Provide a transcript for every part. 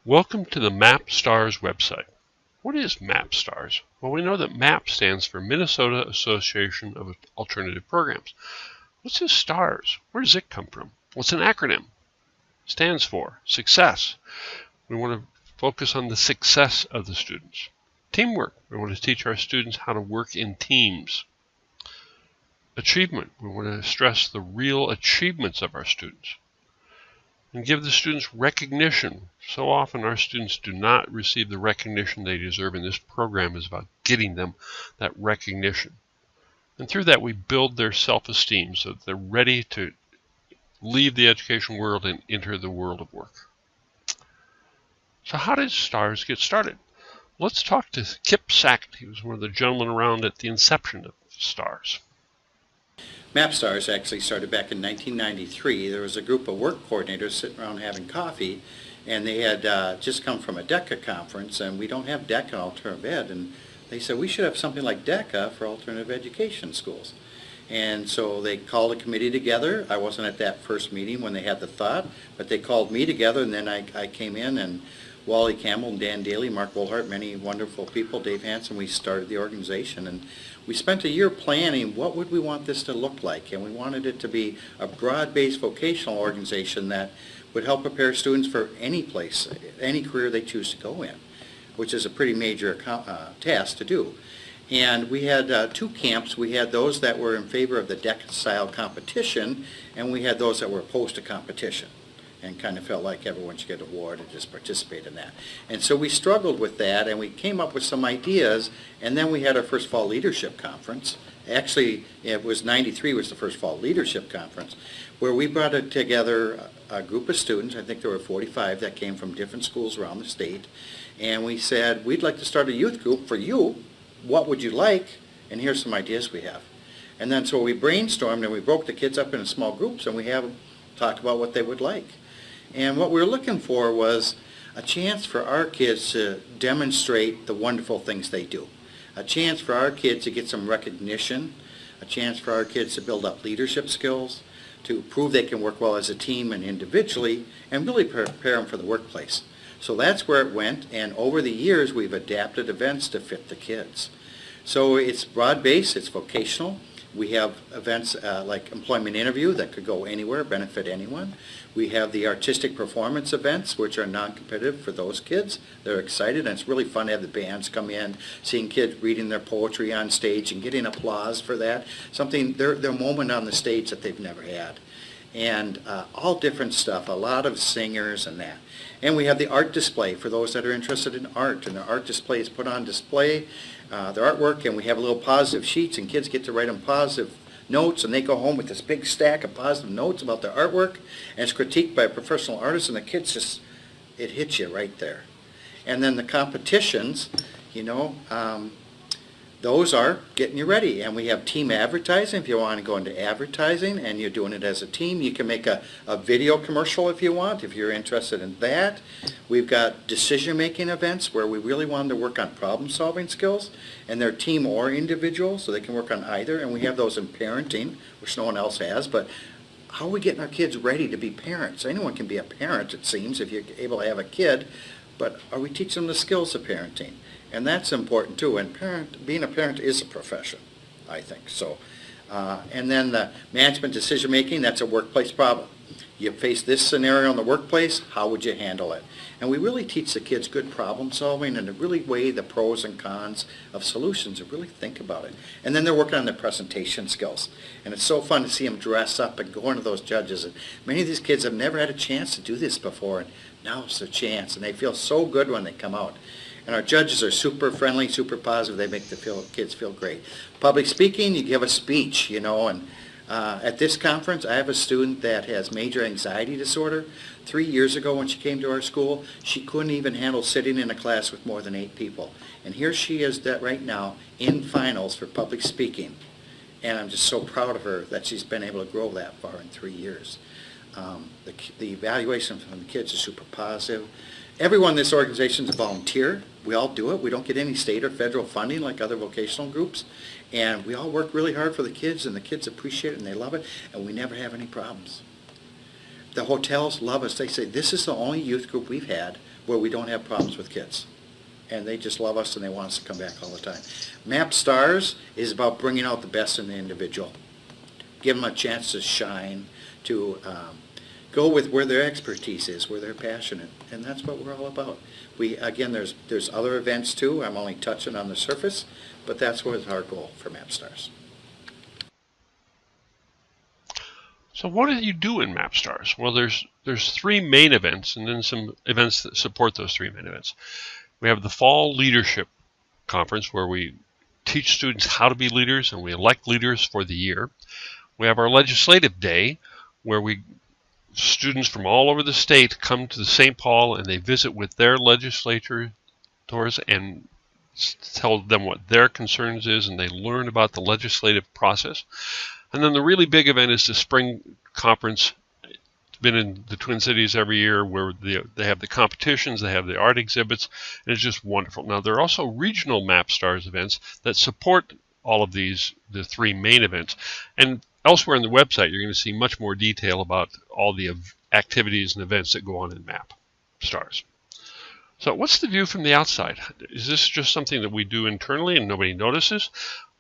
Welcome to the MAAP STARS website. What is MAAP STARS? Well, we know that MAAP stands for Minnesota Association of Alternative Programs. What's this STARS? Where does it come from? Well, it's an acronym. It stands for success. We want to focus on the success of the students. Teamwork. We want to teach our students how to work in teams. Achievement. We want to stress the real achievements of our students. And give the students recognition. So often our students do not receive the recognition they deserve, and this program is about getting them that recognition. And through that, we build their self-esteem so that they're ready to leave the education world and enter the world of work. So how did STARS get started? Let's talk to Kip Sackett. He was one of the gentlemen around at the inception of STARS. MAAP STARS actually started back in 1993. There was a group of work coordinators sitting around having coffee, and they had just come from a DECA conference, and we don't have DECA in alternative ed, and they said we should have something like DECA for alternative education schools. And so they called a committee together. I wasn't at that first meeting when they had the thought, but they called me together, and then I came in, and Wally Campbell and Dan Daly, Mark Wohlhart, many wonderful people, Dave Hansen, we started the organization. And we spent a year planning what would we want this to look like. And we wanted it to be a broad-based vocational organization that would help prepare students for any place, any career they choose to go in, which is a pretty major task to do. And we had two camps. We had those that were in favor of the DECA-style competition, and we had those that were opposed to competition, and kind of felt like everyone should get an award and just participate in that. And so we struggled with that, and we came up with some ideas, and then we had our first fall leadership conference. Actually, it was 93 was the first fall leadership conference, where we brought together a group of students. I think there were 45 that came from different schools around the state, and we said, we'd like to start a youth group for you. What would you like? And here's some ideas we have. And then so we brainstormed, and we broke the kids up into small groups, and we have them talk about what they would like. And what we were looking for was a chance for our kids to demonstrate the wonderful things they do. A chance for our kids to get some recognition, a chance for our kids to build up leadership skills, to prove they can work well as a team and individually, and really prepare them for the workplace. So that's where it went, and over the years we've adapted events to fit the kids. So it's broad-based, it's vocational. We have events like employment interview that could go anywhere, benefit anyone. We have the artistic performance events, which are non-competitive for those kids. They're excited, and it's really fun to have the bands come in, seeing kids reading their poetry on stage and getting applause for that. Something, their moment on the stage that they've never had. And all different stuff, a lot of singers and that. And we have the art display for those that are interested in art, and the art display is put on display, their artwork, and we have little positive sheets, and kids get to write them positive notes, and they go home with this big stack of positive notes about their artwork, and it's critiqued by a professional artist, and the kids just, it hits you right there. And then the competitions, you know, those are getting you ready. And we have team advertising if you want to go into advertising and you're doing it as a team. You can make a video commercial if you want, if you're interested in that. We've got decision-making events where we really want them to work on problem-solving skills, and they're team or individual, so they can work on either. And we have those in parenting, which no one else has. But how are we getting our kids ready to be parents? Anyone can be a parent, it seems, if you're able to have a kid. But are we teaching them the skills of parenting? And that's important too. And being a parent is a profession, I think. So, and then the management decision making, that's a workplace problem. You face this scenario in the workplace, how would you handle it? And we really teach the kids good problem solving and to really weigh the pros and cons of solutions and really think about it. And then they're working on their presentation skills. And it's so fun to see them dress up and go into those judges. And many of these kids have never had a chance to do this before, and now it's their chance. And they feel so good when they come out. And our judges are super friendly, super positive. They make the kids feel great. Public speaking, you give a speech, you know, and at this conference, I have a student that has major anxiety disorder. 3 years ago when she came to our school, she couldn't even handle sitting in a class with more than 8 people. And here she is right now in finals for public speaking. And I'm just so proud of her that she's been able to grow that far in 3 years. The evaluation from the kids is super positive. Everyone in this organization is a volunteer. We all do it. We don't get any state or federal funding like other vocational groups. And we all work really hard for the kids, and the kids appreciate it and they love it, and we never have any problems. The hotels love us. They say, this is the only youth group we've had where we don't have problems with kids. And they just love us and they want us to come back all the time. MAAP STARS is about bringing out the best in the individual. Give them a chance to shine, to go with where their expertise is, where they're passionate. And that's what we're all about. Again, there's other events too. I'm only touching on the surface, but that's what is our goal for MAAP STARS. So what do you do in MAAP STARS? Well, there's three main events and then some events that support those three main events. We have the Fall Leadership Conference where we teach students how to be leaders and we elect leaders for the year. We have our Legislative Day where students from all over the state come to the St. Paul and they visit with their legislators and tell them what their concerns is and they learn about the legislative process. And then the really big event is the Spring Conference. It's been in the Twin Cities every year where they have the competitions, they have the art exhibits, and it's just wonderful. Now, there are also regional MAAP STARS events that support all of the three main events. And elsewhere on the website, you're going to see much more detail about all the activities and events that go on in MAAP STARS. So what's the view from the outside? Is this just something that we do internally and nobody notices?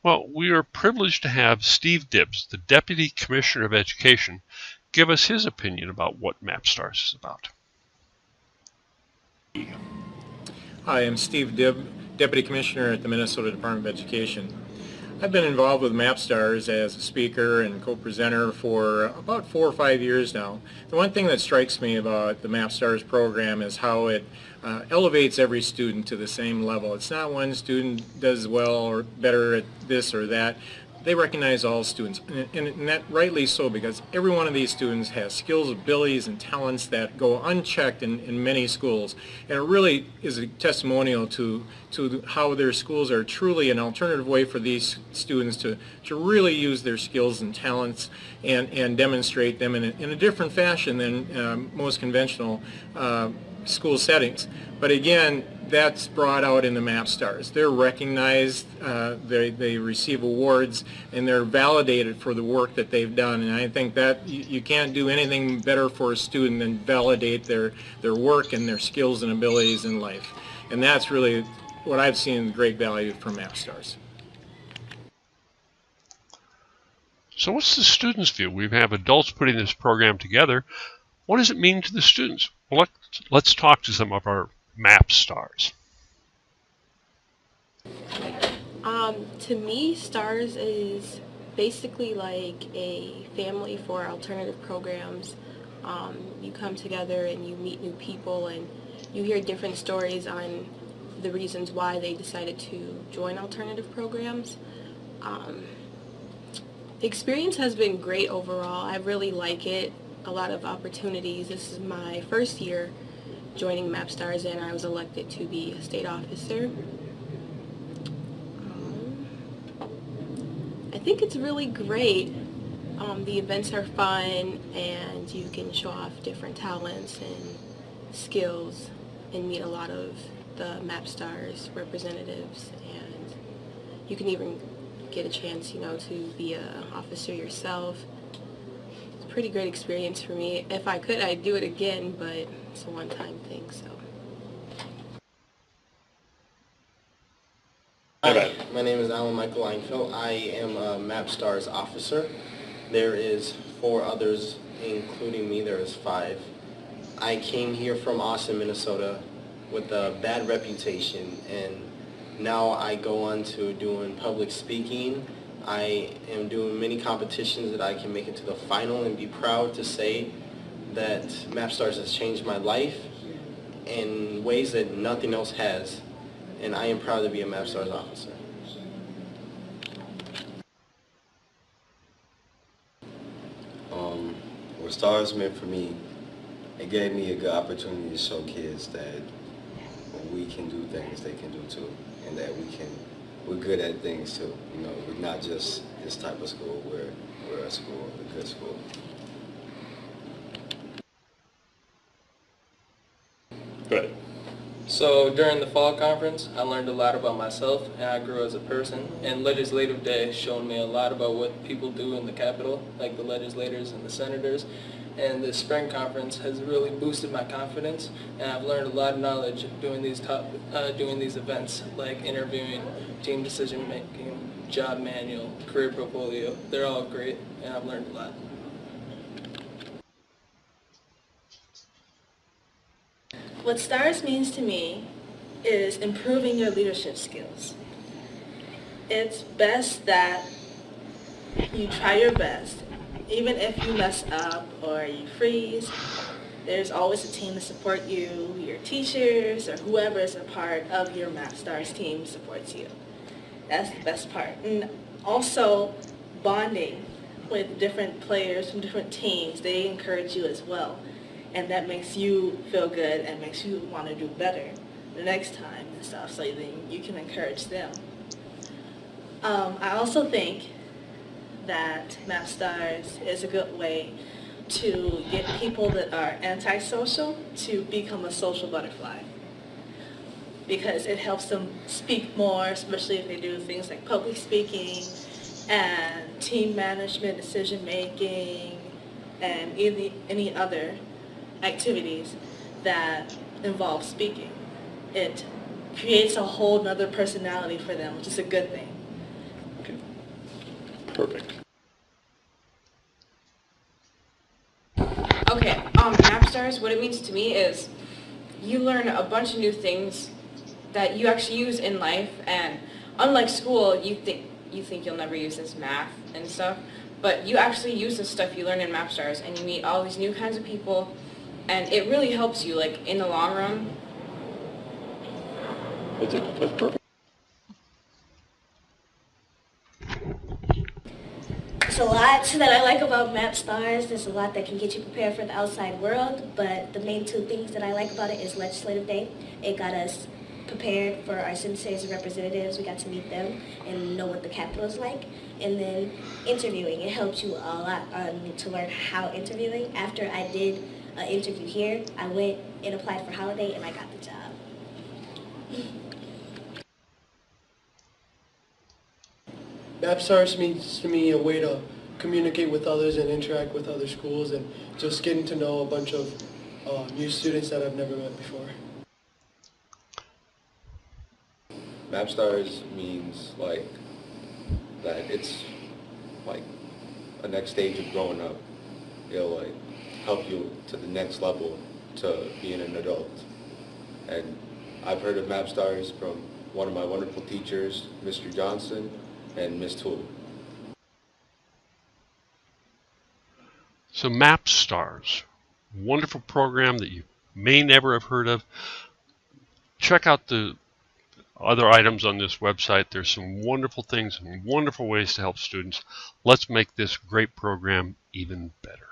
Well, we are privileged to have Steve Dibbs, the Deputy Commissioner of Education, give us his opinion about what MAAP STARS is about. Hi, I'm Steve Dibb, Deputy Commissioner at the Minnesota Department of Education. I've been involved with MAAP STARS as a speaker and co-presenter for about 4 or 5 years now. The one thing that strikes me about the MAAP STARS program is how it elevates every student to the same level. It's not one student does well or better at this or that. They recognize all students, and that rightly so, because every one of these students has skills, abilities, and talents that go unchecked in many schools. And it really is a testimonial to how their schools are truly an alternative way for these students to really use their skills and talents and demonstrate them in a different fashion than most conventional school settings. But again, that's brought out in the MAAP STARS. They're recognized, they receive awards, and they're validated for the work that they've done. And I think that you can't do anything better for a student than validate their work and their skills and abilities in life. And that's really what I've seen great value from MAAP STARS. So what's the students' view? We have adults putting this program together. What does it mean to the students? Well, let's talk to some of our MAAP STARS. To me, STARS is basically like a family for alternative programs. You come together and you meet new people and you hear different stories on the reasons why they decided to join alternative programs. The experience has been great overall. I really like it. A lot of opportunities. This is my first year joining MAAP STARS, and I was elected to be a state officer. I think it's really great. The events are fun, and you can show off different talents and skills and meet a lot of the MAAP STARS representatives, and you can even get a chance, to be an officer yourself. Pretty great experience for me. If I could, I'd do it again, but it's a one-time thing, so. Hi, my name is Alan Michael Einfeld. I am a MAAP STARS officer. There is 4 others, including me. There is 5. I came here from Austin, Minnesota with a bad reputation, and now I go on to doing public speaking. I am doing many competitions that I can make it to the final and be proud to say that MAAP STARS has changed my life in ways that nothing else has, and I am proud to be a MAAP STARS officer. What STARS meant for me, it gave me a good opportunity to show kids that we can do things they can do too, and that we're good at things too. We're not just this type of school. We're a school, a good school. Good. So during the fall conference, I learned a lot about myself and I grew as a person. And Legislative Day showed me a lot about what people do in the Capitol, like the legislators and the senators. and the spring conference has really boosted my confidence, and I've learned a lot of knowledge doing these events like interviewing, team decision making, job manual, career portfolio. They're all great, and I've learned a lot. What STARS means to me is improving your leadership skills. It's best that you try your best. Even if you mess up or you freeze, there's always a team to support you. Your teachers or whoever is a part of your MAAP STARS team supports you. That's the best part. And also bonding with different players from different teams. They encourage you as well. And that makes you feel good and makes you want to do better the next time and stuff, so then you can encourage them. I also think that MAAP STARS is a good way to get people that are antisocial to become a social butterfly, because it helps them speak more, especially if they do things like public speaking and team management, decision making, and any other activities that involve speaking. It creates a whole nother personality for them, which is a good thing. Okay. Perfect. Okay, MAAP STARS, what it means to me is you learn a bunch of new things that you actually use in life, and unlike school, you think you'll never use this math and stuff, but you actually use the stuff you learn in MAAP STARS, and you meet all these new kinds of people, and it really helps you, like, in the long run. That's perfect. There's a lot that I like about MAAP STARS. There's a lot that can get you prepared for the outside world, but the main two things that I like about it is Legislative Day. It got us prepared for our senators and representatives. We got to meet them and know what the Capitol is like. And then interviewing. It helps you a lot to learn how interviewing. After I did an interview here, I went and applied for Holiday, and I got the job. MAAP STARS means to me a way to communicate with others and interact with other schools, and just getting to know a bunch of new students that I've never met before. MAAP STARS means like that it's like a next stage of growing up. It'll like help you to the next level to being an adult. And I've heard of MAAP STARS from one of my wonderful teachers, Mr. Johnson and Miss Toole. So MAAP STARS, wonderful program that you may never have heard of. Check out the other items on this website. There's some wonderful things and wonderful ways to help students. Let's make this great program even better.